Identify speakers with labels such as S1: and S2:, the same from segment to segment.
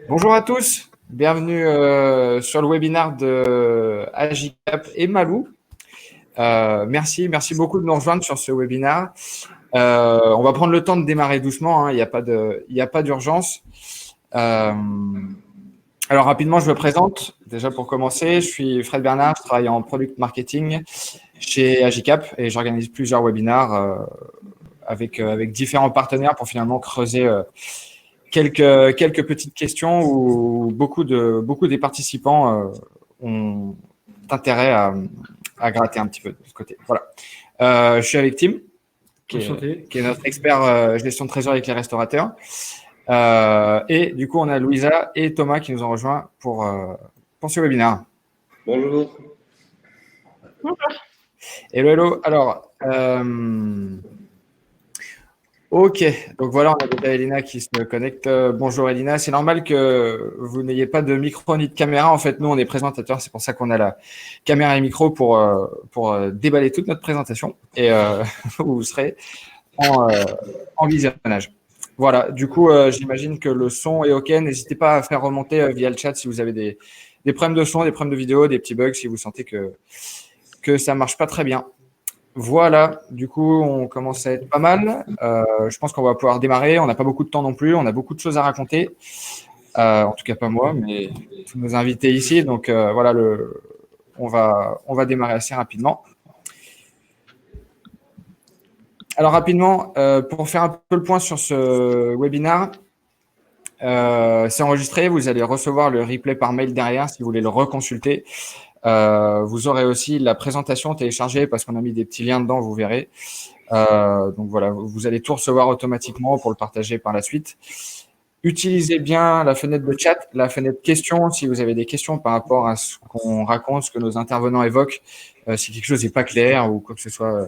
S1: Bonjour à tous, bienvenue sur le webinaire de Agicap et Malou. Merci beaucoup de nous rejoindre sur ce webinaire. On va prendre le temps de démarrer doucement, hein, il n'y a pas d'urgence. Alors rapidement, je me présente. Déjà pour commencer, je suis Fred Bernard, je travaille en product marketing chez Agicap et j'organise plusieurs webinaires avec différents partenaires pour finalement creuser quelques petites questions où beaucoup des participants ont intérêt à gratter un petit peu de ce côté. Voilà. Je suis avec Tim, qui est notre expert gestion de trésorerie avec les restaurateurs. Et du coup, on a Louisa et Thomas qui nous ont rejoints pour ce webinaire.
S2: Bonjour.
S1: Hello. Alors, ok, donc voilà, on a déjà Elina qui se connecte. Bonjour Elina, c'est normal que vous n'ayez pas de micro ni de caméra. En fait, nous, on est présentateurs, c'est pour ça qu'on a la caméra et micro pour déballer toute notre présentation et vous serez en visionnage. Voilà, du coup, j'imagine que le son est ok. N'hésitez pas à faire remonter via le chat si vous avez des problèmes de son, des problèmes de vidéo, des petits bugs, si vous sentez que ça ne marche pas très bien. Voilà, du coup, on commence à être pas mal. Je pense qu'on va pouvoir démarrer. On n'a pas beaucoup de temps non plus. On a beaucoup de choses à raconter. En tout cas, pas moi, mais tous nos invités ici. Donc, voilà, on va démarrer assez rapidement. Alors, rapidement, pour faire un peu le point sur ce webinaire, c'est enregistré. Vous allez recevoir le replay par mail derrière si vous voulez le reconsulter. Vous aurez aussi la présentation téléchargée parce qu'on a mis des petits liens dedans, vous verrez. Donc voilà, vous allez tout recevoir automatiquement pour le partager par la suite. Utilisez bien la fenêtre de chat, la fenêtre questions, si vous avez des questions par rapport à ce qu'on raconte, ce que nos intervenants évoquent, si quelque chose n'est pas clair ou quoi que ce soit.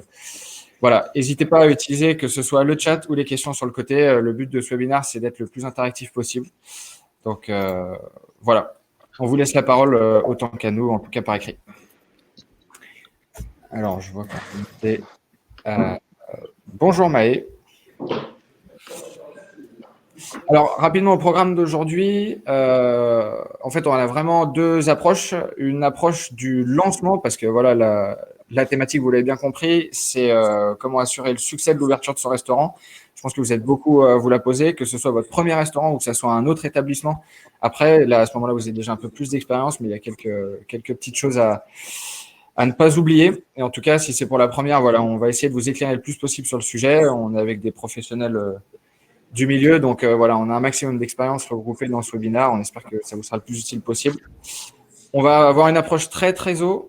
S1: Voilà, n'hésitez pas à utiliser que ce soit le chat ou les questions sur le côté. Le but de ce webinaire, c'est d'être le plus interactif possible. Donc voilà, on vous laisse la parole autant qu'à nous, en tout cas par écrit. Alors, je vois qu'on peut noter. Bonjour Maë. Alors, rapidement au programme d'aujourd'hui, en fait, on a vraiment deux approches. Une approche du lancement, parce que voilà, la thématique, vous l'avez bien compris, c'est comment assurer le succès de l'ouverture de son restaurant. Je pense que vous êtes beaucoup à vous la poser, que ce soit votre premier restaurant ou que ce soit un autre établissement. Après, là, à ce moment-là, vous avez déjà un peu plus d'expérience, mais il y a quelques petites choses à ne pas oublier. Et en tout cas, si c'est pour la première, voilà, on va essayer de vous éclairer le plus possible sur le sujet. On est avec des professionnels du milieu, donc voilà, on a un maximum d'expérience regroupée dans ce webinaire. On espère que ça vous sera le plus utile possible. On va avoir une approche très trésor,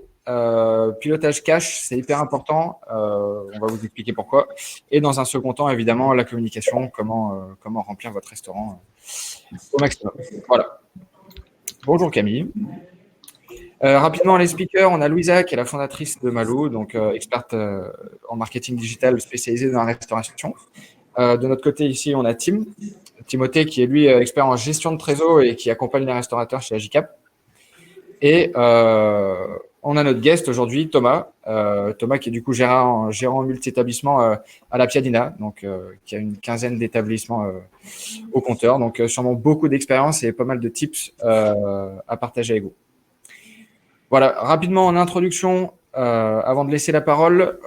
S1: pilotage cash, c'est hyper important. On va vous expliquer pourquoi. Et dans un second temps, évidemment, la communication, comment remplir votre restaurant au maximum. Voilà. Bonjour Camille. Rapidement, les speakers, on a Louisa qui est la fondatrice de Malou, donc experte en marketing digital spécialisée dans la restauration. De notre côté, ici, on a Timothée qui est lui expert en gestion de trésor et qui accompagne les restaurateurs chez Agicap. Et on a notre guest aujourd'hui, Thomas. Thomas qui est du coup gérant multi-établissement à la Piadina, donc qui a une quinzaine d'établissements au compteur. Donc sûrement beaucoup d'expérience et pas mal de tips à partager avec vous. Voilà, rapidement en introduction, avant de laisser la parole,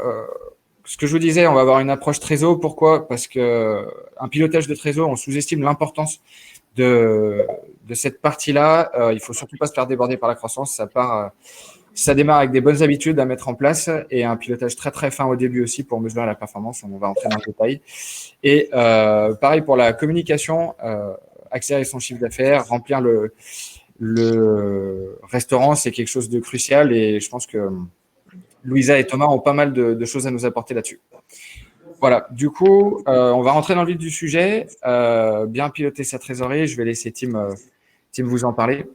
S1: ce que je vous disais, on va avoir une approche trésor. Pourquoi ? Parce que un pilotage de trésor, on sous-estime l'importance de cette partie-là. Il ne faut surtout pas se faire déborder par la croissance. Ça démarre avec des bonnes habitudes à mettre en place et un pilotage très très fin au début aussi pour mesurer la performance. On va entrer dans le détail. Et pareil pour la communication, accélérer son chiffre d'affaires, remplir le restaurant, c'est quelque chose de crucial et je pense que Louisa et Thomas ont pas mal de choses à nous apporter là-dessus. Voilà, du coup, on va rentrer dans le vif du sujet. Bien piloter sa trésorerie, je vais laisser Tim vous en parler.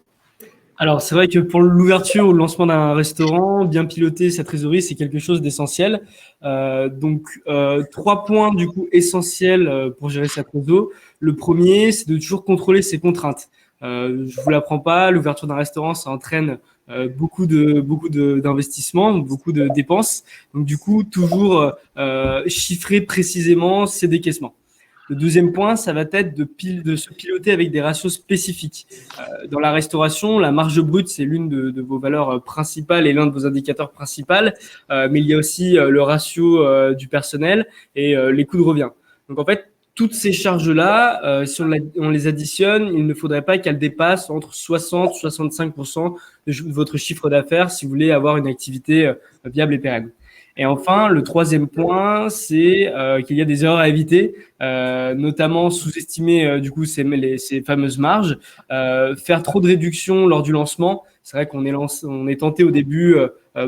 S3: Alors, c'est vrai que pour l'ouverture ou le lancement d'un restaurant, bien piloter sa trésorerie, c'est quelque chose d'essentiel. Donc, 3 points du coup essentiels pour gérer sa trésorerie. Le premier, c'est de toujours contrôler ses contraintes. Je vous l'apprends pas, l'ouverture d'un restaurant, ça entraîne beaucoup d'investissements, beaucoup de dépenses. Donc, du coup, toujours chiffrer précisément ses décaissements. Le deuxième point, ça va être de se piloter avec des ratios spécifiques. Dans la restauration, la marge brute, c'est l'une de vos valeurs principales et l'un de vos indicateurs principaux, mais il y a aussi le ratio du personnel et les coûts de revient. Donc en fait, toutes ces charges-là, si on les additionne, il ne faudrait pas qu'elles dépassent entre 60 et 65% de votre chiffre d'affaires si vous voulez avoir une activité viable et pérenne. Et enfin, le troisième point, c'est qu'il y a des erreurs à éviter, notamment sous-estimer du coup ces fameuses marges, faire trop de réductions lors du lancement. C'est vrai on est tenté au début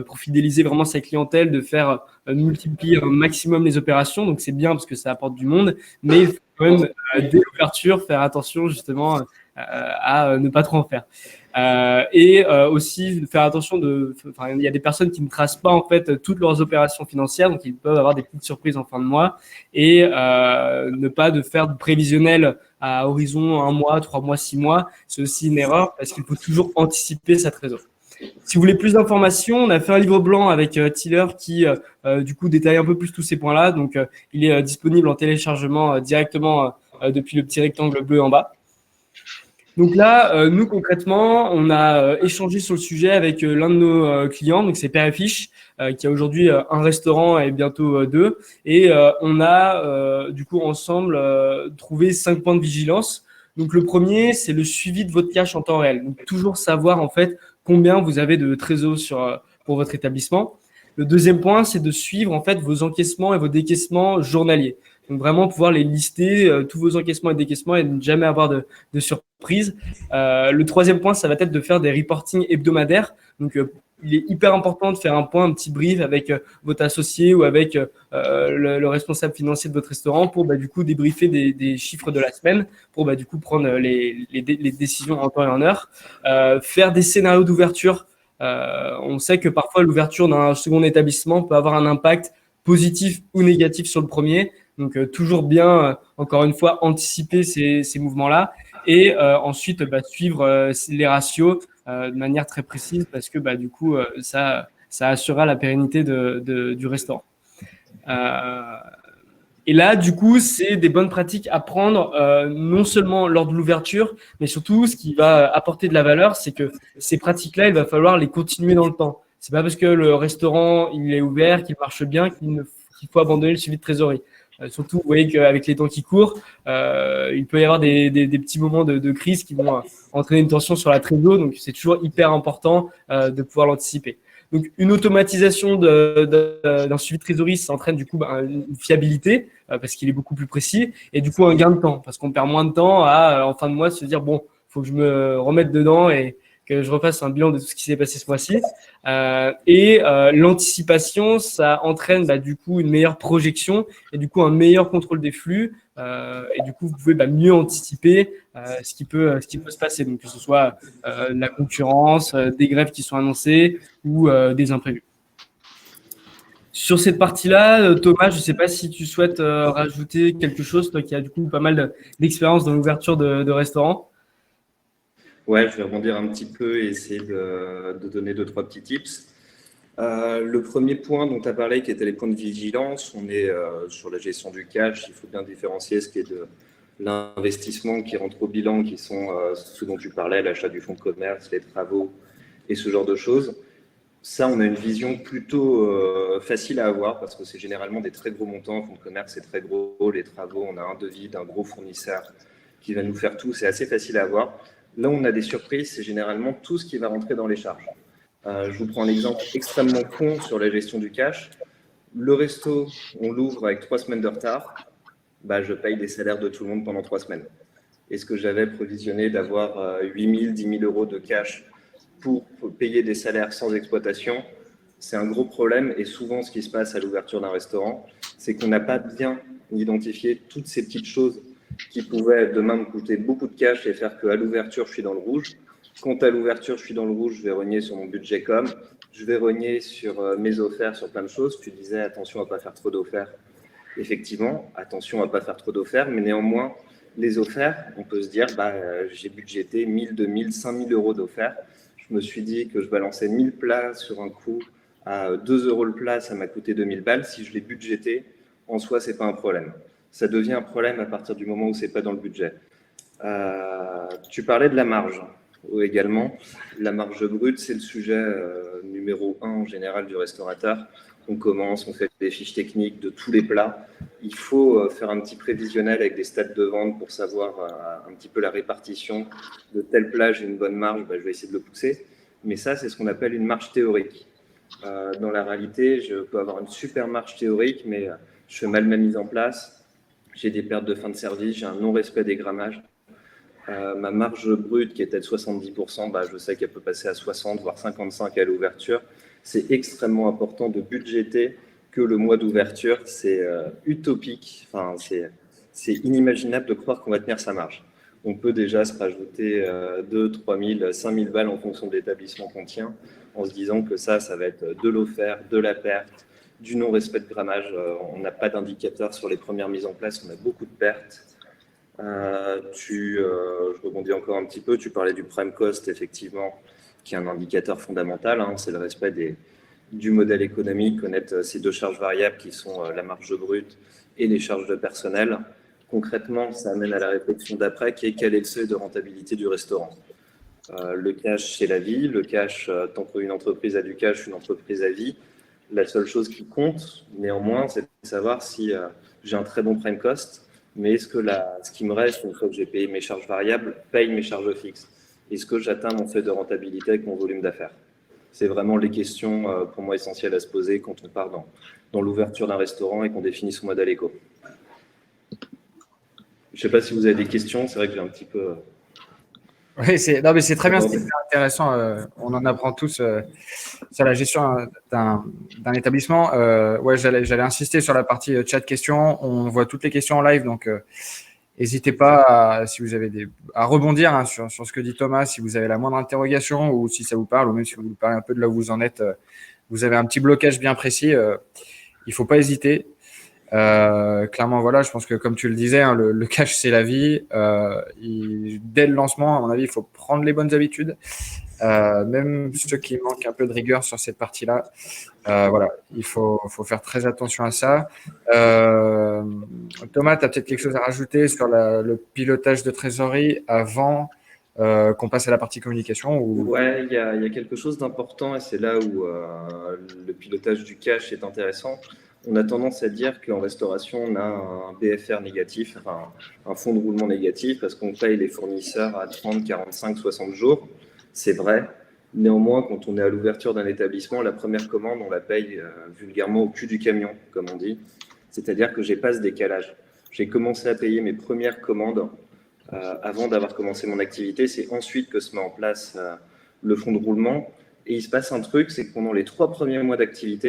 S3: pour fidéliser vraiment sa clientèle de faire multiplier un maximum les opérations. Donc c'est bien parce que ça apporte du monde, mais il faut quand même dès l'ouverture faire attention justement à ne pas trop en faire. Et aussi faire attention il y a des personnes qui ne tracent pas en fait toutes leurs opérations financières, donc ils peuvent avoir des petites surprises en fin de mois et ne pas de faire de prévisionnel à horizon 1 mois, 3 mois, 6 mois. C'est aussi une erreur parce qu'il faut toujours anticiper sa trésorerie. Si vous voulez plus d'informations, on a fait un livre blanc avec Tiller qui du coup détaille un peu plus tous ces points-là. Donc il est disponible en téléchargement directement depuis le petit rectangle bleu en bas. Donc là, nous concrètement, on a échangé sur le sujet avec l'un de nos clients, donc c'est Père et Fiche, qui a aujourd'hui un restaurant et bientôt deux. Et on a du coup ensemble trouvé 5 points de vigilance. Donc le premier, c'est le suivi de votre cash en temps réel. Donc toujours savoir en fait combien vous avez de trésor pour votre établissement. Le deuxième point, c'est de suivre en fait vos encaissements et vos décaissements journaliers. Donc vraiment pouvoir les lister, tous vos encaissements et décaissements et ne jamais avoir de surprise. Le troisième point, ça va être de faire des reportings hebdomadaires. Donc, il est hyper important de faire un petit brief avec votre associé ou avec le responsable financier de votre restaurant pour du coup débriefer des chiffres de la semaine, pour du coup prendre les décisions en temps et en heure. Faire des scénarios d'ouverture. On sait que parfois l'ouverture d'un second établissement peut avoir un impact positif ou négatif sur le premier. Donc, toujours bien, encore une fois, anticiper ces mouvements-là et ensuite suivre les ratios de manière très précise parce que du coup, ça assurera la pérennité du restaurant. Et là, du coup, c'est des bonnes pratiques à prendre non seulement lors de l'ouverture, mais surtout, ce qui va apporter de la valeur, c'est que ces pratiques-là, il va falloir les continuer dans le temps. C'est pas parce que le restaurant il est ouvert, qu'il marche bien, qu'il faut abandonner le suivi de trésorerie. Surtout, vous voyez qu'avec les temps qui courent, il peut y avoir des petits moments de crise qui vont entraîner une tension sur la trésorerie. Donc, c'est toujours hyper important de pouvoir l'anticiper. Donc, une automatisation d'un suivi de trésorerie, ça entraîne du coup une fiabilité parce qu'il est beaucoup plus précis et du coup un gain de temps parce qu'on perd moins de temps à en fin de mois se dire bon, faut que je me remette dedans et que je refasse un bilan de tout ce qui s'est passé ce mois-ci. L'anticipation, ça entraîne du coup une meilleure projection et du coup un meilleur contrôle des flux. Et du coup, vous pouvez mieux anticiper ce qui peut se passer. Donc, que ce soit la concurrence, des grèves qui sont annoncées ou des imprévus. Sur cette partie-là, Thomas, je ne sais pas si tu souhaites rajouter quelque chose, toi qui as du coup pas mal d'expérience dans l'ouverture de restaurants.
S2: Ouais, je vais rebondir un petit peu et essayer de donner 2-3 petits tips. Le premier point dont tu as parlé, qui était les points de vigilance, on est sur la gestion du cash. Il faut bien différencier ce qui est de l'investissement qui rentre au bilan, qui sont ce dont tu parlais, l'achat du fonds de commerce, les travaux et ce genre de choses. Ça, on a une vision plutôt facile à avoir parce que c'est généralement des très gros montants. Fonds de commerce, c'est très gros. Les travaux, on a un devis d'un gros fournisseur qui va nous faire tout. C'est assez facile à avoir. Là, on a des surprises. C'est généralement tout ce qui va rentrer dans les charges. Je vous prends un exemple extrêmement con sur la gestion du cash. Le resto, on l'ouvre avec 3 semaines de retard. Je paye des salaires de tout le monde pendant 3 semaines. Est-ce que j'avais provisionné d'avoir 8 000, 10 000 euros de cash pour payer des salaires sans exploitation? C'est un gros problème et souvent ce qui se passe à l'ouverture d'un restaurant, c'est qu'on n'a pas bien identifié toutes ces petites choses qui pouvaient demain me coûter beaucoup de cash et faire qu'à l'ouverture, je suis dans le rouge. Quand à l'ouverture, je suis dans le rouge, je vais rogner sur mon budget com, je vais rogner sur mes offerts, sur plein de choses. Tu disais attention à ne pas faire trop d'offerts. Effectivement, attention à ne pas faire trop d'offerts, mais néanmoins, les offerts, on peut se dire, j'ai budgété 1 000, 2 000, 5 000 euros d'offerts. Je me suis dit que je balançais 1 000 plats sur un coup à 2 euros le plat, ça m'a coûté 2 000 balles. Si je l'ai budgété, en soi, ce n'est pas un problème. ça devient un problème à partir du moment où c'est pas dans le budget. Tu parlais de la marge également. La marge brute, c'est le sujet numéro 1 en général du restaurateur. On commence, on fait des fiches techniques de tous les plats. Il faut faire un petit prévisionnel avec des stats de vente pour savoir un petit peu la répartition de tel plat, j'ai une bonne marge, je vais essayer de le pousser. Mais ça, c'est ce qu'on appelle une marge théorique. Dans la réalité, je peux avoir une super marge théorique, mais je fais mal ma mise en place. J'ai des pertes de fin de service, j'ai un non-respect des grammages. Ma marge brute qui était de 70%, je sais qu'elle peut passer à 60, voire 55 à l'ouverture. C'est extrêmement important de budgéter que le mois d'ouverture. C'est utopique, c'est inimaginable de croire qu'on va tenir sa marge. On peut déjà se rajouter 2, 3 000, 5 000 balles en fonction de l'établissement qu'on tient, en se disant que ça va être de l'offert, de la perte, du non-respect de grammage. On n'a pas d'indicateur sur les premières mises en place, on a beaucoup de pertes. Je rebondis encore un petit peu, tu parlais du prime cost, effectivement, qui est un indicateur fondamental, c'est le respect du modèle économique, connaître ces deux charges variables qui sont la marge brute et les charges de personnel. Concrètement, ça amène à la réflexion d'après, qui est quel est le seuil de rentabilité du restaurant. Le cash, c'est la vie. Le cash, tant qu'une entreprise a du cash, une entreprise a vie. La seule chose qui compte, néanmoins, c'est de savoir si j'ai un très bon prime cost, mais est-ce que ce qui me reste, une fois que j'ai payé mes charges variables, paye mes charges fixes? Est-ce que j'atteins mon seuil de rentabilité avec mon volume d'affaires? C'est vraiment les questions, pour moi, essentielles à se poser quand on part dans l'ouverture d'un restaurant et qu'on définit son modèle éco. Je ne sais pas si vous avez des questions, c'est vrai que j'ai un petit peu…
S1: Oui, c'est très bien, c'est très intéressant. On en apprend tous sur la gestion d'un établissement. J'allais insister sur la partie chat questions. On voit toutes les questions en live, donc n'hésitez pas si vous avez à rebondir sur ce que dit Thomas, si vous avez la moindre interrogation ou si ça vous parle, ou même si vous parlez un peu de là où vous en êtes, vous avez un petit blocage bien précis, il ne faut pas hésiter. Clairement, voilà, je pense que comme tu le disais, le cash c'est la vie. Dès le lancement, à mon avis, il faut prendre les bonnes habitudes. Même ceux qui manquent un peu de rigueur sur cette partie-là, voilà, il faut faire très attention à ça. Thomas, tu as peut-être quelque chose à rajouter sur le pilotage de trésorerie avant qu'on passe à la partie communication
S2: Ouais, il y a quelque chose d'important et c'est là où le pilotage du cash est intéressant. On a tendance à dire qu'en restauration, on a un BFR négatif, enfin un fonds de roulement négatif, parce qu'on paye les fournisseurs à 30, 45, 60 jours. C'est vrai. Néanmoins, quand on est à l'ouverture d'un établissement, la première commande, on la paye vulgairement au cul du camion, comme on dit. C'est-à-dire que j'ai pas ce décalage. J'ai commencé à payer mes premières commandes avant d'avoir commencé mon activité. C'est ensuite que se met en place le fonds de roulement. Et il se passe un truc, c'est que pendant les 3 premiers mois d'activité,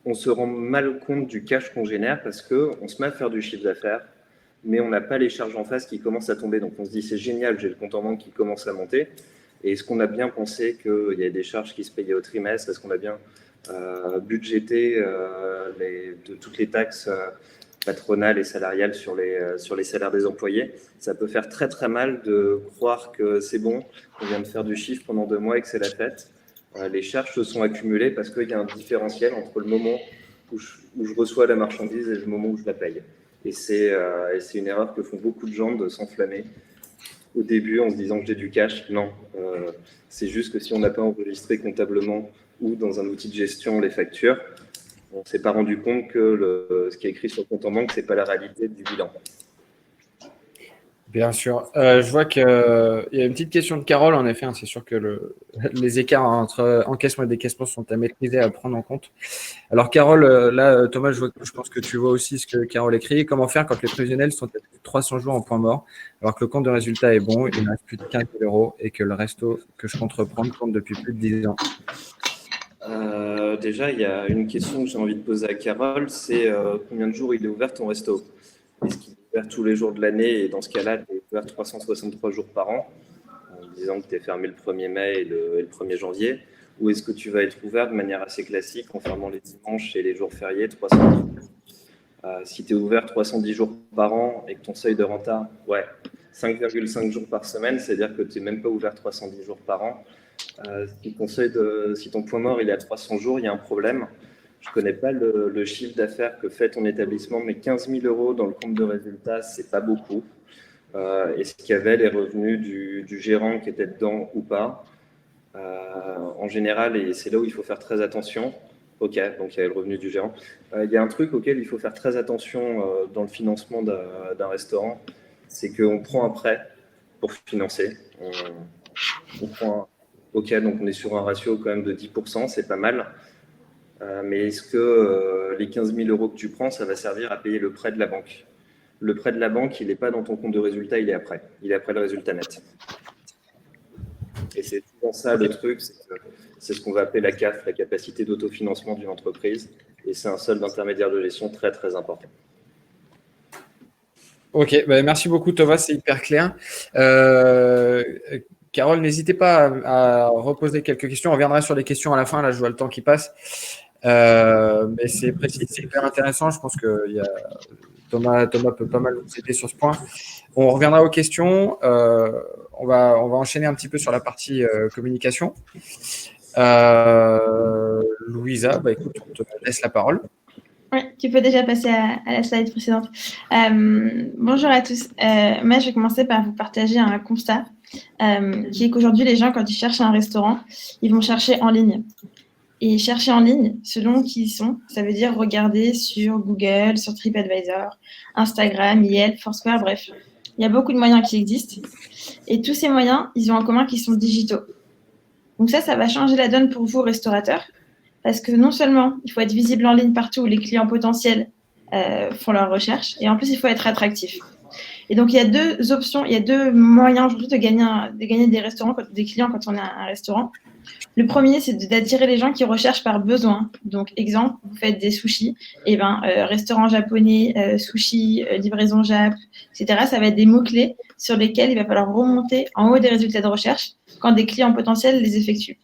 S2: on se rend mal compte du cash qu'on génère parce qu'on se met à faire du chiffre d'affaires, mais on n'a pas les charges en face qui commencent à tomber. Donc on se dit c'est génial, j'ai le compte en banque qui commence à monter. Et est-ce qu'on a bien pensé qu'il y a des charges qui se payaient au trimestre? Est-ce qu'on a bien budgété toutes les taxes patronales et salariales sur les salaires des employés? Ça peut faire très très mal de croire que c'est bon, on vient de faire du chiffre pendant 2 mois et que c'est la fête. Les charges se sont accumulées parce qu'il y a un différentiel entre le moment où je reçois la marchandise et le moment où je la paye. Et c'est une erreur que font beaucoup de gens de s'enflammer au début en se disant que j'ai du cash. Non, c'est juste que si on n'a pas enregistré comptablement ou dans un outil de gestion les factures, on ne s'est pas rendu compte que ce qui est écrit sur le compte en banque, ce n'est pas la réalité du bilan.
S1: Bien sûr. Je vois qu'il y a une petite question de Carole, en effet. C'est sûr que les écarts entre encaissement et décaissement sont à maîtriser, à prendre en compte. Alors, Carole, là, Thomas, je pense que tu vois aussi ce que Carole écrit. Comment faire quand les prévisionnels sont à plus de 300 jours en point mort, alors que le compte de résultat est bon, il ne reste plus de 15 000 € et que le resto que je compte reprendre compte depuis plus de 10 ans?
S2: Déjà, il y a une question que j'ai envie de poser à Carole, c'est combien de jours il est ouvert ton resto? Est-ce qu'il est ouvert tous les jours de l'année? Et dans ce cas-là, tu es ouvert 363 jours par an, en disant que tu es fermé le 1er mai et le 1er janvier? Ou est-ce que tu vas être ouvert de manière assez classique, en fermant les dimanches et les jours fériés, 310 jours? Si tu es ouvert 310 jours par an et que ton seuil de renta, 5,5 jours par semaine, c'est-à-dire que tu n'es même pas ouvert 310 jours par an. Si ton point mort il est à 300 jours, il y a un problème. Je ne connais pas le chiffre d'affaires que fait ton établissement, mais 15 000 € dans le compte de résultat, c'est pas beaucoup. Est-ce qu'il y avait les revenus du gérant qui était dedans ou pas? En général, et c'est là où il faut faire très attention. Ok, donc il y avait le revenu du gérant. Il y a un truc auquel il faut faire très attention dans le financement d'un restaurant, c'est qu'on prend un prêt pour financer. Ok, donc on est sur un ratio quand même de 10%, c'est pas mal. Mais est-ce que les 15 000 € que tu prends, ça va servir à payer le prêt de la banque? Le prêt de la banque, il n'est pas dans ton compte de résultat, il est après. Il est après le résultat net. Et c'est souvent ça le truc, c'est ce qu'on va appeler la CAF, la capacité d'autofinancement d'une entreprise. Et c'est un solde d'intermédiaire de gestion très, très important.
S1: Ok, merci beaucoup Thomas, c'est hyper clair. Carole, n'hésitez pas à reposer quelques questions. On reviendra sur les questions à la fin, là je vois le temps qui passe. Mais c'est précis, c'est hyper intéressant. Je pense que Thomas peut pas mal vous aider sur ce point. On reviendra aux questions. On va enchaîner un petit peu sur la partie communication. Louisa, écoute, on te laisse la parole.
S4: Oui, tu peux déjà passer à la slide précédente. Bonjour à tous. Moi, je vais commencer par vous partager un constat qui est qu'aujourd'hui, les gens, quand ils cherchent un restaurant, ils vont chercher en ligne. Et chercher en ligne, selon qui ils sont, ça veut dire regarder sur Google, sur TripAdvisor, Instagram, Yelp, Foursquare, bref. Il y a beaucoup de moyens qui existent. Et tous ces moyens, ils ont en commun qu'ils sont digitaux. Donc ça va changer la donne pour vous, restaurateurs, parce que non seulement il faut être visible en ligne partout où les clients potentiels font leurs recherches, et en plus, il faut être attractif. Et donc, il y a deux options, il y a deux moyens aujourd'hui de gagner des restaurants, des clients quand on a un restaurant. Le premier, c'est d'attirer les gens qui recherchent par besoin. Donc, exemple, vous faites des sushis, et restaurant japonais, sushi, livraison Jap, etc. Ça va être des mots-clés sur lesquels il va falloir remonter en haut des résultats de recherche quand des clients potentiels les effectuent.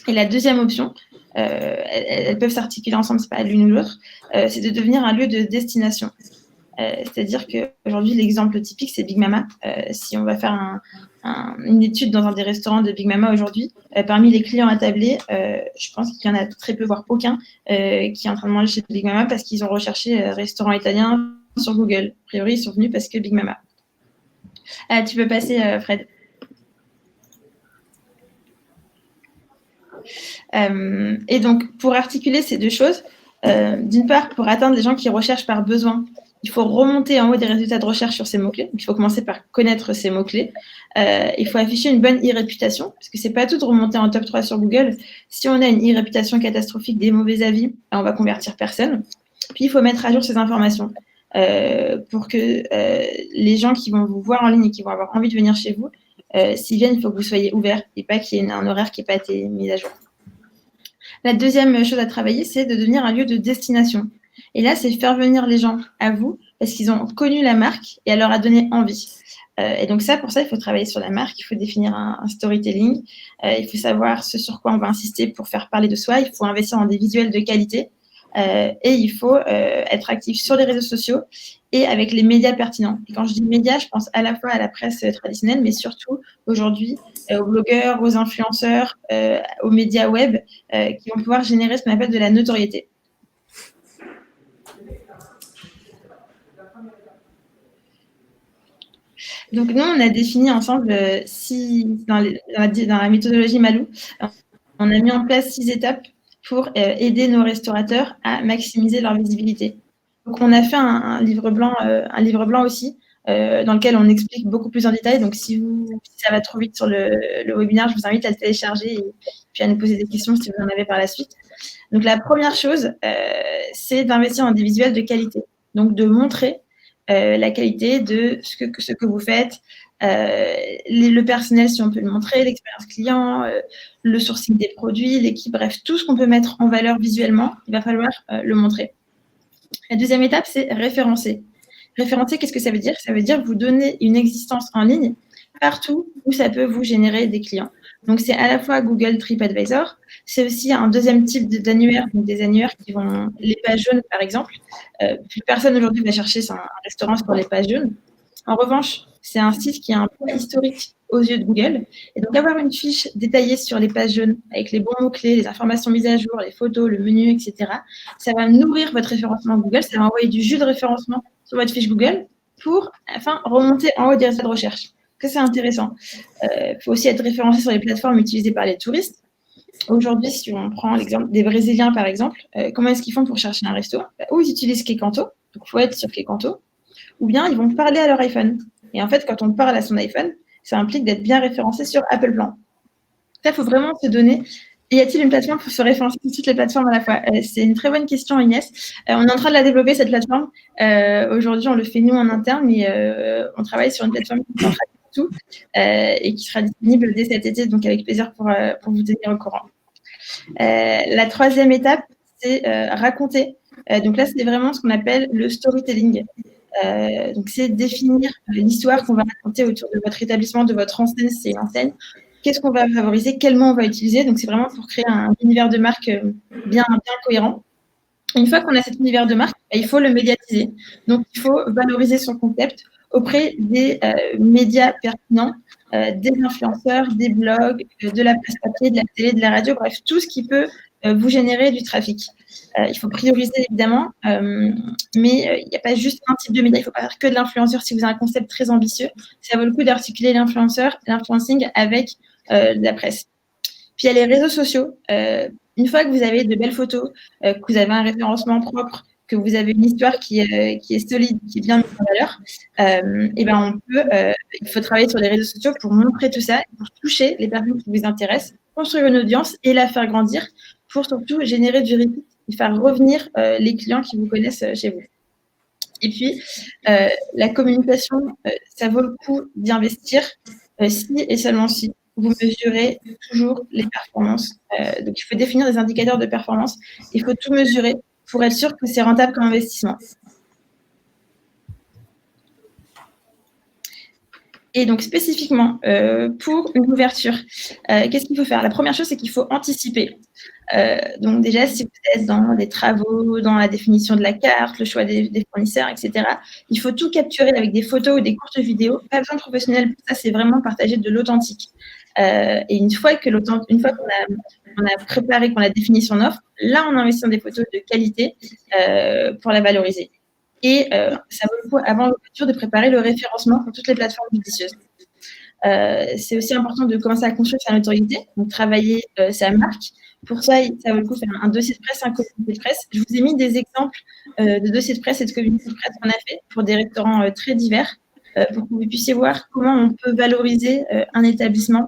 S4: Et la deuxième option, elles peuvent s'articuler ensemble, c'est pas l'une ou l'autre, c'est de devenir un lieu de destination. C'est-à-dire qu'aujourd'hui, l'exemple typique, c'est Big Mama. Si on va faire une étude dans un des restaurants de Big Mama aujourd'hui, parmi les clients attablés, je pense qu'il y en a très peu, voire aucun, qui est en train de manger chez Big Mama parce qu'ils ont recherché restaurant italien sur Google. A priori, ils sont venus parce que Big Mama. Tu peux passer, Fred. Et donc, pour articuler ces deux choses, d'une part, pour atteindre les gens qui recherchent par besoin, il faut remonter en haut des résultats de recherche sur ces mots-clés. Donc, il faut commencer par connaître ces mots-clés. Il faut afficher une bonne e-réputation, parce que ce n'est pas tout de remonter en top 3 sur Google. Si on a une e-réputation catastrophique, des mauvais avis, on va convertir personne. Puis, il faut mettre à jour ces informations pour que les gens qui vont vous voir en ligne et qui vont avoir envie de venir chez vous, s'ils viennent, il faut que vous soyez ouvert et pas qu'il y ait un horaire qui n'ait pas été mis à jour. La deuxième chose à travailler, c'est de devenir un lieu de destination. Et là, c'est faire venir les gens à vous parce qu'ils ont connu la marque et elle leur a donné envie. Et donc pour ça, il faut travailler sur la marque, il faut définir un storytelling, il faut savoir ce sur quoi on va insister pour faire parler de soi, il faut investir dans des visuels de qualité et il faut être actif sur les réseaux sociaux et avec les médias pertinents. Et quand je dis médias, je pense à la fois à la presse traditionnelle, mais surtout aujourd'hui aux blogueurs, aux influenceurs, aux médias web qui vont pouvoir générer ce qu'on appelle de la notoriété. Donc, nous, on a défini ensemble, dans la méthodologie Malou, on a mis en place 6 étapes pour aider nos restaurateurs à maximiser leur visibilité. Donc, on a fait un livre blanc aussi, dans lequel on explique beaucoup plus en détail. Donc, si ça va trop vite sur le webinaire, je vous invite à le télécharger et puis à nous poser des questions si vous en avez par la suite. Donc, la première chose, c'est d'investir dans des visuels de qualité. Donc, de montrer la qualité de ce que vous faites, le personnel, si on peut le montrer, l'expérience client, le sourcing des produits, l'équipe, bref, tout ce qu'on peut mettre en valeur visuellement, il va falloir le montrer. La deuxième étape, c'est référencer. Référencer, qu'est-ce que ça veut dire? Ça veut dire vous donner une existence en ligne partout où ça peut vous générer des clients. Donc, c'est à la fois Google TripAdvisor, c'est aussi un deuxième type d'annuaire, donc des annuaires qui vont, les pages jaunes par exemple. Plus personne aujourd'hui va chercher un restaurant sur les pages jaunes. En revanche, c'est un site qui a un poids historique aux yeux de Google. Et donc, avoir une fiche détaillée sur les pages jaunes avec les bons mots-clés, les informations mises à jour, les photos, le menu, etc., ça va nourrir votre référencement Google, ça va envoyer du jus de référencement sur votre fiche Google pour, enfin, remonter en haut des résultats de recherche. Que c'est intéressant. Il faut aussi être référencé sur les plateformes utilisées par les touristes. Aujourd'hui, si on prend l'exemple des Brésiliens, par exemple, comment est-ce qu'ils font pour chercher un resto? Ou ils utilisent Kekanto, donc il faut être sur Kekanto, ou bien ils vont parler à leur iPhone. Et en fait, quand on parle à son iPhone, ça implique d'être bien référencé sur Apple Plan. Ça, il faut vraiment se donner. Y a-t-il une plateforme pour se référencer sur toutes les plateformes à la fois? C'est une très bonne question, Inès. On est en train de la développer, cette plateforme. Aujourd'hui, on le fait nous en interne, mais on travaille sur une plateforme qui est tout et qui sera disponible dès cet été, donc avec plaisir pour vous tenir au courant. La troisième étape, c'est raconter. Donc là, c'est vraiment ce qu'on appelle le storytelling. Donc, c'est définir l'histoire qu'on va raconter autour de votre établissement, de votre enseigne, si c'est une enseigne. Qu'est-ce qu'on va favoriser, quel mot on va utiliser. Donc, c'est vraiment pour créer un univers de marque bien cohérent. Une fois qu'on a cet univers de marque, il faut le médiatiser. Donc, il faut valoriser son concept auprès des médias pertinents, des influenceurs, des blogs, de la presse papier, de la télé, de la radio, bref, tout ce qui peut vous générer du trafic. Il faut prioriser évidemment, mais il n'y a pas juste un type de média. Il ne faut pas faire que de l'influenceur si vous avez un concept très ambitieux. Ça vaut le coup d'articuler l'influencing avec la presse. Puis il y a les réseaux sociaux. Une fois que vous avez de belles photos, que vous avez un référencement propre, que vous avez une histoire qui est solide, qui est bien mise en valeur, et ben il faut travailler sur les réseaux sociaux pour montrer tout ça, pour toucher les personnes qui vous intéressent, construire une audience et la faire grandir, pour surtout générer du repeat et faire revenir les clients qui vous connaissent chez vous. Et puis, la communication, ça vaut le coup d'y investir si et seulement si vous mesurez toujours les performances. Donc, il faut définir des indicateurs de performance. Il faut tout mesurer pour être sûr que c'est rentable comme investissement. Et donc, spécifiquement, pour une ouverture, qu'est-ce qu'il faut faire? La première chose, c'est qu'il faut anticiper. Donc, déjà, si vous êtes dans des travaux, dans la définition de la carte, le choix des fournisseurs, etc., il faut tout capturer avec des photos ou des courtes vidéos. Pas besoin de professionnels pour ça, c'est vraiment partager de l'authentique. Et une fois qu'on a préparé, qu'on a défini son offre, là, on investit dans des photos de qualité pour la valoriser. Et ça vaut le coup, avant l'ouverture, de préparer le référencement pour toutes les plateformes judicieuses. C'est aussi important de commencer à construire sa notoriété, donc travailler sa marque. Pour ça, ça vaut le coup de faire un dossier de presse, un communiqué de presse. Je vous ai mis des exemples de dossiers de presse et de communiqués de presse qu'on a fait pour des restaurants très divers, pour que vous puissiez voir comment on peut valoriser un établissement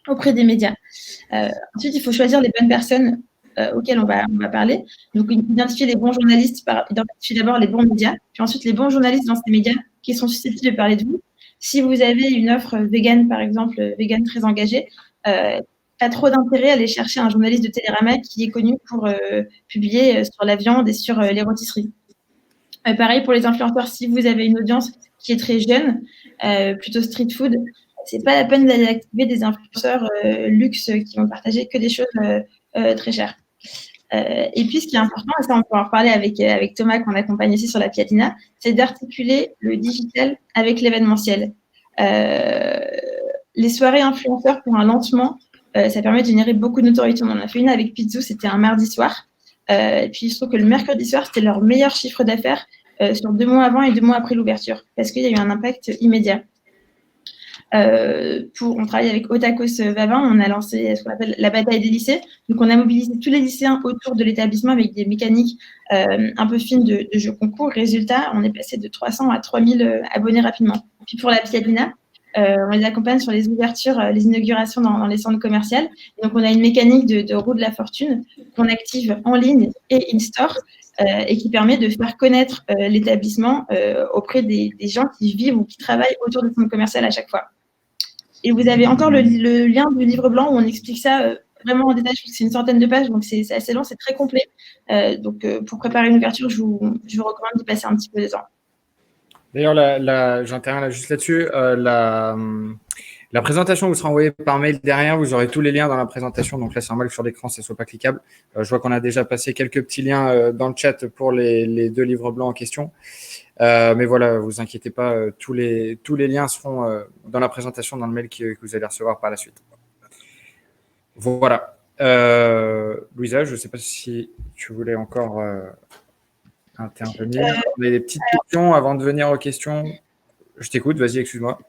S4: auprès des médias. Ensuite, il faut choisir les bonnes personnes auxquelles on va parler. Donc, identifier les bons journalistes, identifier d'abord les bons médias, puis ensuite les bons journalistes dans ces médias qui sont susceptibles de parler de vous. Si vous avez une offre vegan, par exemple, vegan très engagée, pas trop d'intérêt à aller chercher un journaliste de Télérama qui est connu pour publier sur la viande et sur les rôtisseries. Pareil pour les influenceurs, si vous avez une audience qui est très jeune, plutôt street food, c'est pas la peine d'aller activer des influenceurs luxe qui vont partager que des choses très chères. Et puis, ce qui est important, et ça on peut en reparler avec Thomas qu'on accompagne ici sur la Piatina, c'est d'articuler le digital avec l'événementiel. Les soirées influenceurs pour un lancement, ça permet de générer beaucoup de notoriété. On en a fait une avec Pizzo, c'était un mardi soir. Et puis, il se trouve que le mercredi soir, c'était leur meilleur chiffre d'affaires sur 2 mois avant et 2 mois après l'ouverture, parce qu'il y a eu un impact immédiat. On travaille avec Otakos Vavin, on a lancé ce qu'on appelle la bataille des lycées. Donc, on a mobilisé tous les lycéens autour de l'établissement avec des mécaniques un peu fines de jeux concours. Résultat, on est passé de 300 à 3000 abonnés rapidement. Puis pour la Piatina, on les accompagne sur les ouvertures, les inaugurations dans les centres commerciaux. Et donc, on a une mécanique de roue de la fortune qu'on active en ligne et in-store et qui permet de faire connaître l'établissement auprès des gens qui vivent ou qui travaillent autour du centre commercial à chaque fois. Et vous avez encore le lien du livre blanc où on explique ça vraiment en détail. Je pense que c'est une centaine de pages, donc c'est assez long, c'est très complet. Donc, pour préparer une ouverture, je vous recommande d'y passer un petit peu de temps.
S1: D'ailleurs, j'interviens juste là-dessus. La présentation vous sera envoyée par mail derrière. Vous aurez tous les liens dans la présentation. Donc là, c'est normal que sur l'écran, ça ne soit pas cliquable. Je vois qu'on a déjà passé quelques petits liens dans le chat pour les 2 livres blancs en question. Mais voilà, vous inquiétez pas, tous les liens seront dans la présentation, dans le mail que vous allez recevoir par la suite. Voilà. Louisa, je ne sais pas si tu voulais encore intervenir. On a des petites questions avant de venir aux questions. Je t'écoute, vas-y, excuse-moi.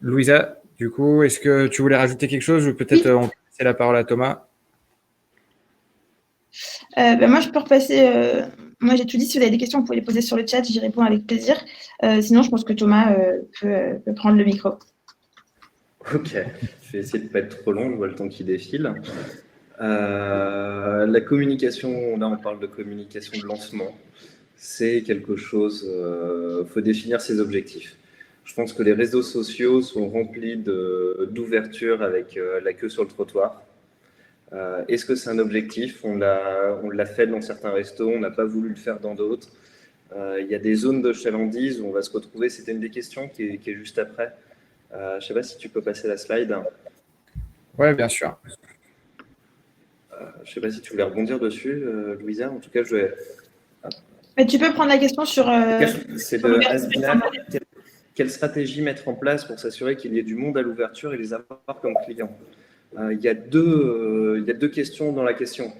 S1: Louisa, du coup, est-ce que tu voulais rajouter quelque chose ou peut-être on peut passer la parole à Thomas?
S4: Moi, je peux repasser. Moi, j'ai tout dit. Si vous avez des questions, vous pouvez les poser sur le chat. J'y réponds avec plaisir. Sinon, je pense que Thomas peut prendre le micro.
S2: Ok, je vais essayer de ne pas être trop long. Je vois le temps qui défile. La communication, là, on parle de communication de lancement. C'est quelque chose. Faut définir ses objectifs. Je pense que les réseaux sociaux sont remplis d'ouverture avec la queue sur le trottoir. Est-ce que c'est un objectif? On l'a fait dans certains restos, on n'a pas voulu le faire dans d'autres. Il y a des zones de chalandise où on va se retrouver. C'était une des questions qui est juste après. Je ne sais pas si tu peux passer la slide.
S1: Oui, bien sûr.
S2: Je ne sais pas si tu voulais rebondir dessus, Louisa. En tout cas, je vais.
S4: Mais tu peux prendre la question sur.
S2: C'est de Asbinal. Quelle stratégie mettre en place pour s'assurer qu'il y ait du monde à l'ouverture et les avoir comme clients? Il y a deux questions dans la question.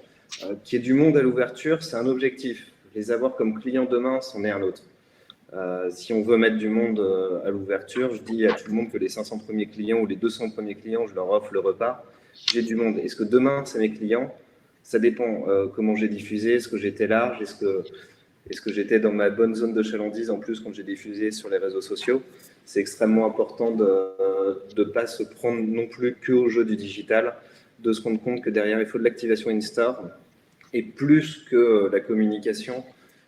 S2: Qu'il y ait du monde à l'ouverture, c'est un objectif. Les avoir comme clients demain, c'en est un autre. Si on veut mettre du monde à l'ouverture, je dis à tout le monde que les 500 premiers clients ou les 200 premiers clients, je leur offre le repas. J'ai du monde. Est-ce que demain, c'est mes clients? Ça dépend comment j'ai diffusé. Est-ce que j'étais large? Est-ce que j'étais dans ma bonne zone de chalandise en plus quand j'ai diffusé sur les réseaux sociaux? C'est extrêmement important de ne pas se prendre non plus qu'au jeu du digital, de se rendre compte que derrière, il faut de l'activation in-store. Et plus que la communication,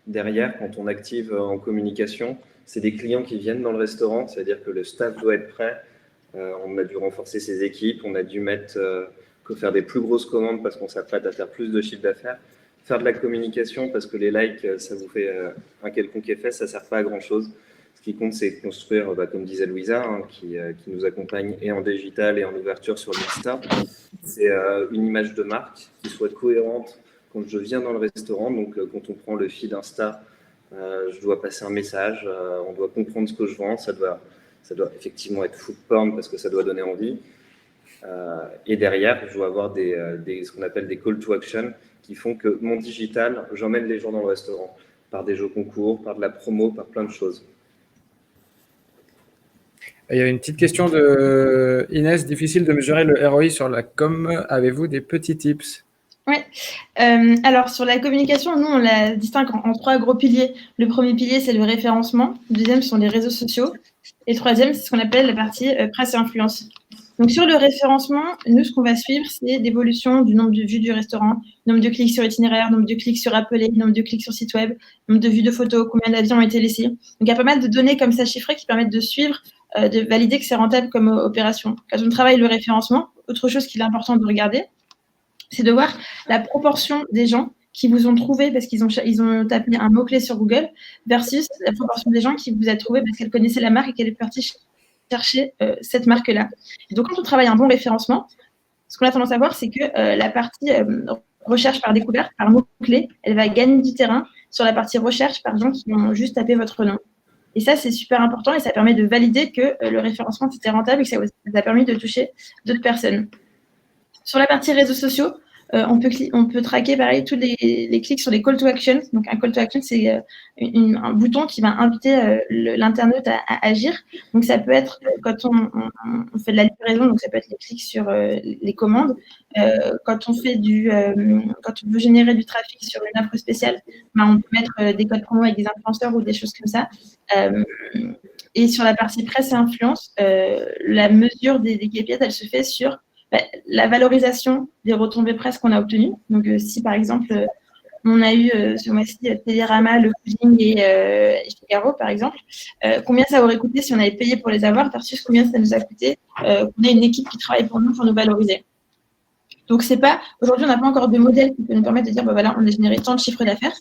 S2: derrière, quand on active en communication, c'est des clients qui viennent dans le restaurant, c'est-à-dire que le staff doit être prêt. On a dû renforcer ses équipes, on a dû faire des plus grosses commandes parce qu'on s'apprête à faire plus de chiffre d'affaires. Faire de la communication parce que les likes, ça vous fait un quelconque effet, ça ne sert pas à grand-chose. Ce qui compte, c'est construire, comme disait Louisa, qui nous accompagne et en digital et en ouverture sur l'Insta. C'est une image de marque qui soit cohérente quand je viens dans le restaurant. Donc, quand on prend le feed Insta, je dois passer un message, on doit comprendre ce que je vends. Ça doit effectivement être food porn parce que ça doit donner envie. Et derrière, je dois avoir ce qu'on appelle des call to action qui font que mon digital, j'emmène les gens dans le restaurant par des jeux concours, par de la promo, par plein de choses.
S1: Il y avait une petite question de Inès. Difficile de mesurer le ROI sur la com. Avez-vous des petits tips?
S4: Oui. Alors, sur la communication, nous, on la distingue en 3 gros piliers. Le premier pilier, c'est le référencement. Le deuxième, ce sont les réseaux sociaux. Et le troisième, c'est ce qu'on appelle la partie presse et influence. Donc, sur le référencement, nous, ce qu'on va suivre, c'est l'évolution du nombre de vues du restaurant, nombre de clics sur itinéraire, nombre de clics sur appelé, nombre de clics sur site web, nombre de vues de photos, combien d'avions ont été laissés. Donc, il y a pas mal de données comme ça chiffrées qui permettent de suivre, de valider que c'est rentable comme opération. Quand on travaille le référencement, autre chose qu'il est important de regarder, c'est de voir la proportion des gens qui vous ont trouvé parce qu'ils ont tapé un mot-clé sur Google versus la proportion des gens qui vous ont trouvé parce qu'elle connaissait la marque et qu'elle est partie chercher cette marque-là. Et donc, quand on travaille un bon référencement, ce qu'on a tendance à voir, c'est que la partie recherche par découverte, par mot-clé, elle va gagner du terrain sur la partie recherche par gens qui ont juste tapé votre nom. Et ça, c'est super important et ça permet de valider que le référencement, c'était rentable et que ça a permis de toucher d'autres personnes. Sur la partie réseaux sociaux, on peut traquer pareil tous les clics sur les call to action. Donc, un call to action, c'est un bouton qui va inviter l'internaute à agir. Donc, ça peut être quand on fait de la livraison, donc ça peut être les clics sur les commandes. Quand on veut générer du trafic sur une offre spéciale, on peut mettre des codes promo avec des influenceurs ou des choses comme ça. Et sur la partie presse et influence, la mesure des KPI, elle se fait sur la valorisation des retombées presse qu'on a obtenues. Donc, si par exemple, on a eu ce mois-ci Télérama, Le Pudding et Figaro, par exemple, combien ça aurait coûté si on avait payé pour les avoir versus combien ça nous a coûté qu'on ait une équipe qui travaille pour nous valoriser. Donc, c'est pas, aujourd'hui, on n'a pas encore de modèle qui peut nous permettre de dire, voilà, on a généré tant de chiffres d'affaires.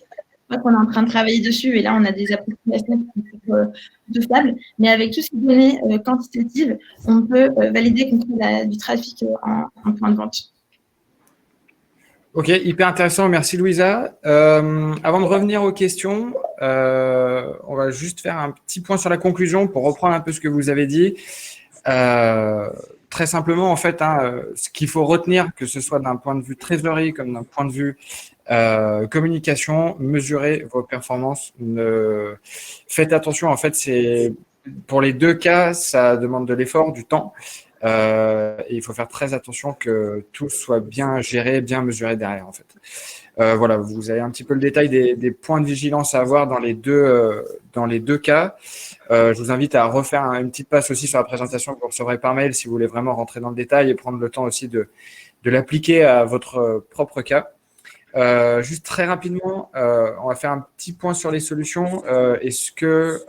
S4: Je crois qu'on est en train de travailler dessus et là, on a des approximations qui sont plutôt stables. Mais avec toutes ces données quantitatives, on peut valider qu'on fait du trafic en point de vente.
S1: Ok, hyper intéressant. Merci, Louisa. Avant de revenir aux questions, on va juste faire un petit point sur la conclusion pour reprendre un peu ce que vous avez dit. Très simplement, en fait, ce qu'il faut retenir, que ce soit d'un point de vue trésorerie comme d'un point de vue communication, mesurez vos performances. Faites attention, en fait, pour les deux cas, ça demande de l'effort, du temps. Et il faut faire très attention que tout soit bien géré, bien mesuré derrière, en fait. Voilà, vous avez un petit peu le détail des points de vigilance à avoir dans les deux cas. Je vous invite à refaire une petite passe aussi sur la présentation que vous recevrez par mail si vous voulez vraiment rentrer dans le détail et prendre le temps aussi de l'appliquer à votre propre cas. Juste très rapidement, on va faire un petit point sur les solutions. Est-ce que,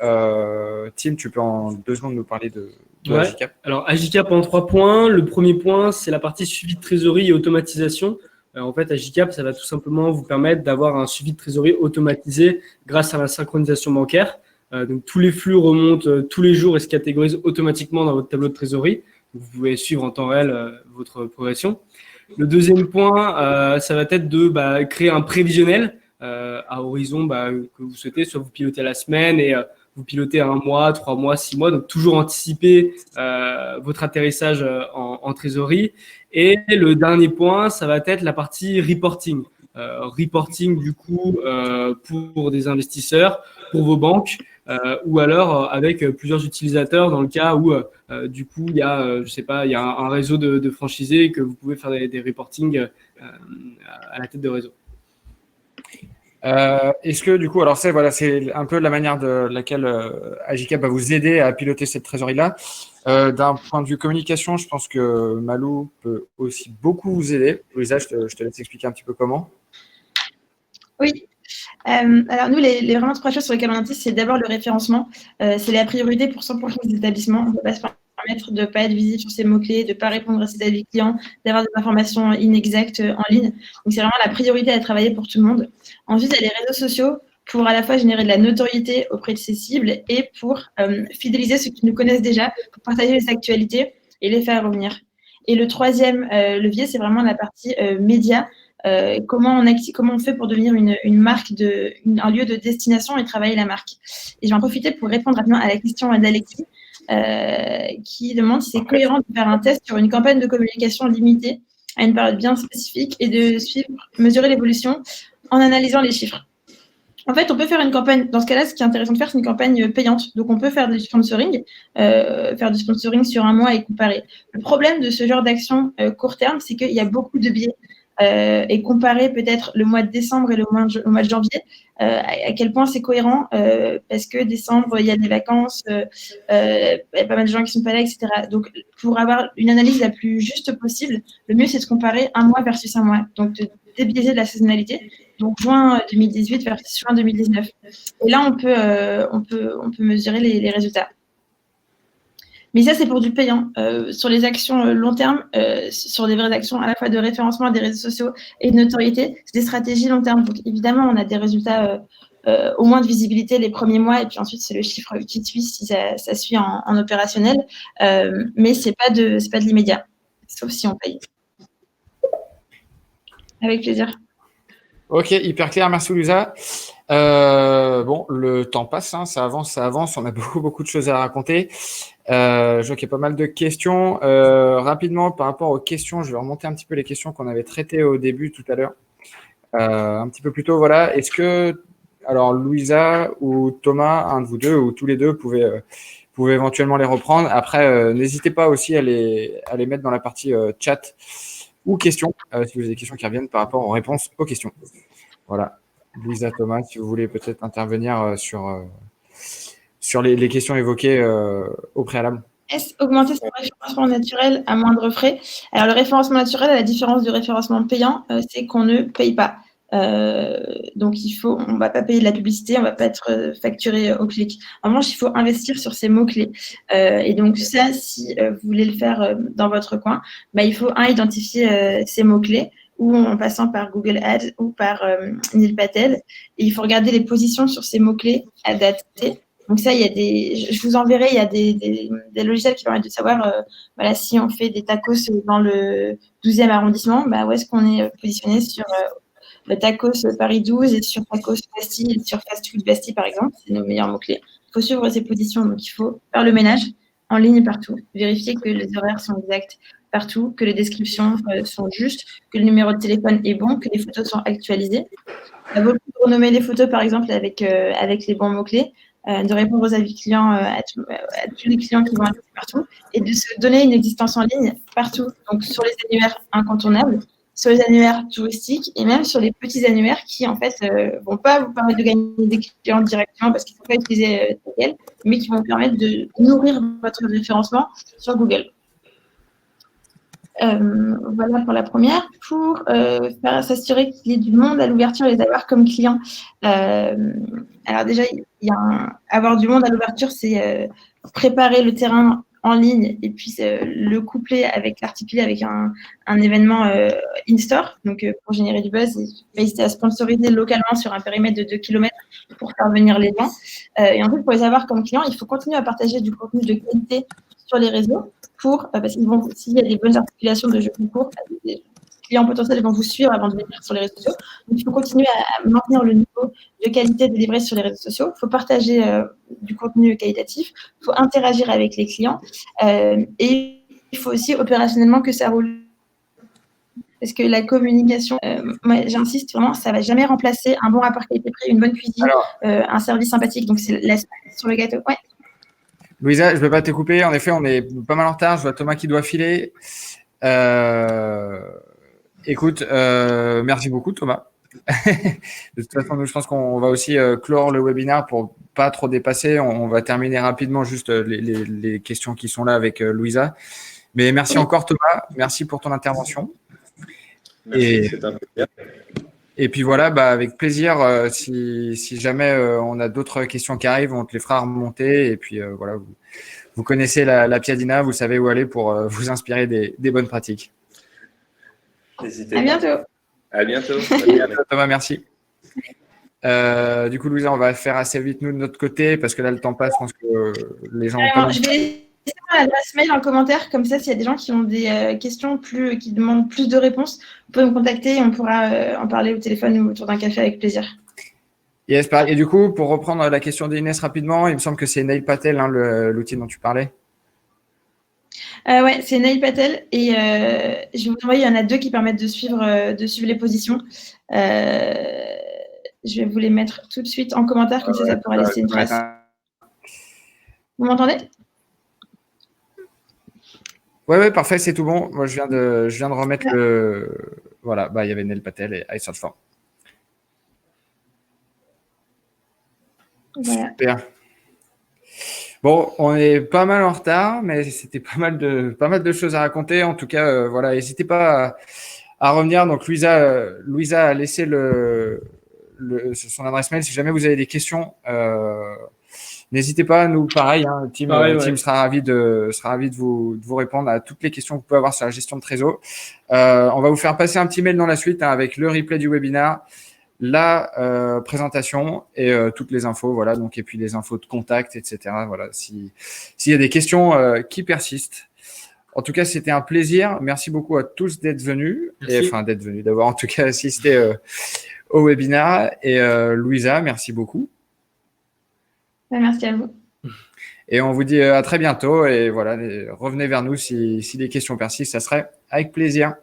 S1: Tim, tu peux en 2 secondes nous parler de Agicap?
S3: Alors, Agicap en 3 points. Le premier point, c'est la partie suivi de trésorerie et automatisation. En fait, Agicap, ça va tout simplement vous permettre d'avoir un suivi de trésorerie automatisé grâce à la synchronisation bancaire. Donc, tous les flux remontent tous les jours et se catégorisent automatiquement dans votre tableau de trésorerie. Vous pouvez suivre en temps réel votre progression. Le deuxième point, ça va être de créer un prévisionnel à horizon que vous souhaitez, soit vous pilotez à la semaine et vous pilotez à 1 mois, 3 mois, 6 mois, donc toujours anticiper votre atterrissage en trésorerie. Et le dernier point, ça va être la partie reporting. Reporting du coup pour des investisseurs, pour vos banques, ou alors avec plusieurs utilisateurs dans le cas où du coup il y a il y a un réseau de franchisés et que vous pouvez faire des reportings à la tête de réseau.
S1: Est-ce que du coup, alors c'est un peu la manière de laquelle Agicap va vous aider à piloter cette trésorerie-là. D'un point de vue communication, je pense que Malou peut aussi beaucoup vous aider. Louisa, je te laisse expliquer un petit peu comment.
S4: Oui. Alors nous, les vraiment 3 choses sur lesquelles on insiste, c'est d'abord le référencement. C'est la priorité pour 100% des établissements. On ne peut pas se permettre de ne pas être visible sur ces mots-clés, de ne pas répondre à ses avis clients, d'avoir des informations inexactes en ligne. Donc c'est vraiment la priorité à travailler pour tout le monde. Ensuite, il y a les réseaux sociaux pour à la fois générer de la notoriété auprès de ses cibles et pour fidéliser ceux qui nous connaissent déjà, pour partager les actualités et les faire revenir. Et le troisième levier, c'est vraiment la partie média. Comment on fait pour devenir une marque, un lieu de destination et travailler la marque. Et je vais en profiter pour répondre rapidement à la question d'Alexis qui demande si c'est cohérent de faire un test sur une campagne de communication limitée à une période bien spécifique et de mesurer l'évolution en analysant les chiffres. En fait, on peut faire une campagne, dans ce cas-là, ce qui est intéressant de faire, c'est une campagne payante. Donc, on peut faire du sponsoring sur 1 mois et comparer. Le problème de ce genre d'action court terme, c'est qu'il y a beaucoup de biais. Et comparer peut-être le mois de décembre et le mois de janvier, à quel point c'est cohérent, parce que décembre, il y a des vacances, il y a pas mal de gens qui ne sont pas là, etc. Donc, pour avoir une analyse la plus juste possible, le mieux, c'est de comparer 1 mois versus 1 mois. Donc, de débiaiser de la saisonnalité. Donc, juin 2018 versus juin 2019. Et là, on peut mesurer les résultats. Mais ça, c'est pour du payant. Sur les actions long terme, sur des vraies actions à la fois de référencement des réseaux sociaux et de notoriété, c'est des stratégies long terme. Donc, évidemment, on a des résultats au moins de visibilité les premiers mois, et puis ensuite, c'est le chiffre qui suit si ça suit en opérationnel. Mais ce n'est pas de l'immédiat, sauf si on paye. Avec plaisir.
S1: Ok, hyper clair. Merci, Louisa. Bon, le temps passe, ça avance. On a beaucoup de choses à raconter. Je vois qu'il y a pas mal de questions. Rapidement, par rapport aux questions, je vais remonter un petit peu les questions qu'on avait traitées au début tout à l'heure. Un petit peu plus tôt, voilà. Est-ce que, alors, Louisa ou Thomas, un de vous deux ou tous les deux, pouvez éventuellement les reprendre. Après, n'hésitez pas aussi à les mettre dans la partie chat ou questions, si vous avez des questions qui reviennent par rapport aux réponses aux questions. Voilà. Louisa, Thomas, si vous voulez peut-être intervenir sur les questions évoquées au préalable.
S4: Est-ce augmenter son référencement naturel à moindre frais? Alors, le référencement naturel, à la différence du référencement payant, c'est qu'on ne paye pas. Donc, on ne va pas payer de la publicité, on ne va pas être facturé au clic. En revanche, il faut investir sur ces mots-clés. Et donc, ça, si vous voulez le faire dans votre coin, il faut, identifier ces mots-clés. ou en passant par Google Ads ou par Neil Patel. Et il faut regarder les positions sur ces mots-clés adaptés. Donc ça, je vous enverrai, il y a des logiciels qui permettent de savoir voilà, si on fait des tacos dans le 12e arrondissement, où est-ce qu'on est positionné sur le tacos Paris 12 et sur tacos Bastille et sur fast food Bastille, par exemple. C'est nos meilleurs mots-clés. Il faut suivre ces positions, donc il faut faire le ménage en ligne partout, vérifier que les horaires sont exacts partout, que les descriptions sont justes, que le numéro de téléphone est bon, que les photos sont actualisées. Ça vaut le coup de renommer les photos, par exemple, avec les bons mots-clés, de répondre aux avis clients à tous les clients qui vont aller partout et de se donner une existence en ligne partout. Donc, sur les annuaires incontournables, sur les annuaires touristiques et même sur les petits annuaires qui, en fait, vont pas vous permettre de gagner des clients directement parce qu'il ne faut pas utiliser Google, mais qui vont permettre de nourrir votre référencement sur Google. Voilà pour la première. Pour s'assurer qu'il y ait du monde à l'ouverture et les avoir comme clients. Alors déjà, avoir du monde à l'ouverture, c'est préparer le terrain en ligne et puis le coupler avec l'articuler avec un événement in-store, donc pour générer du buzz, pas hésiter à sponsoriser localement sur un périmètre de 2 km pour faire venir les gens. Et en fait, pour les avoir comme clients, il faut continuer à partager du contenu de qualité sur les réseaux parce qu'ils vont, s'il y a des bonnes articulations de jeux concours, les clients potentiels vont vous suivre avant de venir sur les réseaux sociaux. Donc, il faut continuer à maintenir le niveau de qualité délivré sur les réseaux sociaux. Il faut partager du contenu qualitatif. Il faut interagir avec les clients. Et il faut aussi opérationnellement que ça roule. Parce que la communication, moi, j'insiste vraiment, ça ne va jamais remplacer un bon rapport qualité-prix, une bonne cuisine, un service sympathique. Donc, c'est la sur le gâteau. Ouais.
S1: Louisa, je ne veux pas te couper. En effet, on est pas mal en retard. Je vois Thomas qui doit filer. Écoute, merci beaucoup, Thomas. De toute façon, nous, je pense qu'on va aussi clore le webinaire pour pas trop dépasser. On va terminer rapidement juste les questions qui sont là avec Louisa. Mais merci encore, Thomas. Merci pour ton intervention.
S2: Merci, c'est un plaisir.
S1: Et puis voilà, avec plaisir, si jamais on a d'autres questions qui arrivent, on te les fera remonter. Et puis voilà, vous connaissez la Piadina, vous savez où aller pour vous inspirer des bonnes pratiques.
S2: N'hésitez
S4: pas. À bientôt.
S2: À bientôt.
S1: Thomas, merci. Du coup, Louisa, on va faire assez vite, nous, de notre côté, parce que là, le temps passe. Je pense que les gens...
S4: Je vais laisser l'adresse mail en commentaire, comme ça, s'il y a des gens qui ont des questions qui demandent plus de réponses, vous pouvez me contacter et on pourra en parler au téléphone ou autour d'un café avec plaisir.
S1: Yes, et du coup, pour reprendre la question d'Inès rapidement, il me semble que c'est Neil Patel, l'outil dont tu parlais.
S4: Ouais, c'est Neil Patel et je vais vous envoyer, il y en a 2 qui permettent de suivre les positions. Je vais vous les mettre tout de suite en commentaire, comme ça pourra laisser une trace. Vous m'entendez?
S1: Ouais, parfait, c'est tout bon. Moi, je viens de remettre le... Voilà, il y avait Neil Patel et I Search For.
S4: Voilà.
S1: Super. Bon, on est pas mal en retard, mais c'était pas mal de choses à raconter. En tout cas, voilà, n'hésitez pas à revenir. Donc, Louisa a laissé son adresse mail. Si jamais vous avez des questions, n'hésitez pas. Nous, pareil, Tim sera ravi de vous répondre à toutes les questions que vous pouvez avoir sur la gestion de trésor. On va vous faire passer un petit mail dans la suite avec le replay du webinaire, la présentation et toutes les infos, voilà, donc, et puis les infos de contact, etc. Voilà, s'il y a des questions qui persistent. En tout cas, c'était un plaisir. Merci beaucoup à tous d'être venus, d'avoir en tout cas assisté au webinaire. Et Louisa, merci beaucoup.
S4: Merci à vous.
S1: Et on vous dit à très bientôt. Et voilà, revenez vers nous si des questions persistent, ça serait avec plaisir.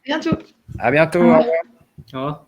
S4: À bientôt.
S1: À bientôt.
S3: Au revoir. Au revoir.